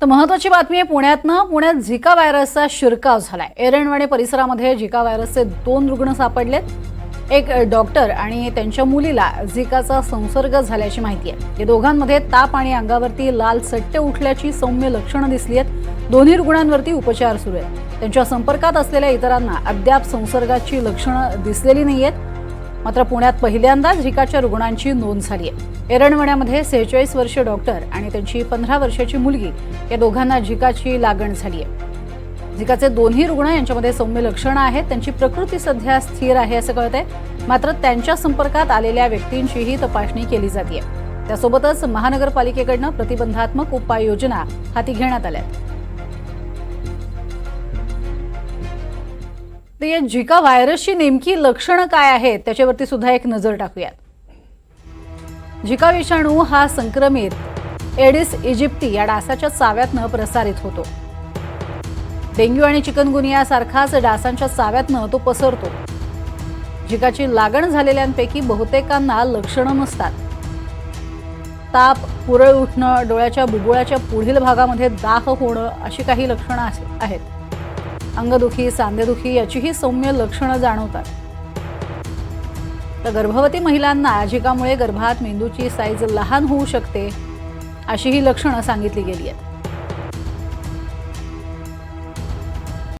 तर महत्त्वाची बातमी आहे पुण्यात झिका व्हायरसचा शिरकाव झालाय। एरंडवाडे परिसरामध्ये झिका व्हायरसचे 2 रुग्ण सापडलेत। एक डॉक्टर आणि त्यांच्या मुलीला झिकाचा संसर्ग झाल्याची माहिती आहे। या दोघांमध्ये ताप आणि अंगावरती लाल सट्टे उठल्याची सौम्य लक्षणं दिसली आहेत। दोन्ही रुग्णांवरती उपचार सुरू आहेत। त्यांच्या संपर्कात असलेल्या इतरांना अद्याप संसर्गाची लक्षणं दिसलेली नाहीयेत। मात्र पुण्यात पहिल्यांदा झिकाच्या रुग्णांची नोंद झाली आहे। एरंडवाड्यामध्ये 46 वर्षीय डॉक्टर आणि त्यांची 15 वर्षाची मुलगी या दोघांना झिकाची लागण झाली आहे। झिकाचे दोन्ही रुग्ण यांच्यामध्ये सौम्य लक्षणं आहेत। त्यांची प्रकृती सध्या स्थिर आहे असं कळतंय। मात्र त्यांच्या संपर्कात आलेल्या व्यक्तींचीही तपासणी केली जाते। त्यासोबतच महानगरपालिकेकडून प्रतिबंधात्मक उपाययोजना हाती घेण्यात आल्या आहेत। तर या झिका व्हायरसची नेमकी लक्षणं काय आहेत त्याच्यावरती सुद्धा एक नजर टाकूयात। झिका विषाणू हा संक्रमित एडिस इजिप्ती या डासाच्या चाव्यातनं प्रसारित होतो। डेंग्यू आणि चिकनगुनिया सारखाच डासांच्या चाव्यातनं तो पसरतो। झिकाची लागण झालेल्यांपैकी बहुतेकांना लक्षणं नसतात। ताप, पुरळ उठणं, डोळ्याच्या बुबुळाच्या पुढील भागामध्ये दाह होणं अशी काही लक्षणं आहेत। अंगदुखी, सांधेदुखी याचीही सौम्य लक्षणं जाणवतात। तर गर्भवती महिलांना झिकामुळे गर्भात मेंदूची साईज लहान होऊ शकते अशी ही लक्षणं सांगितली गेली आहेत।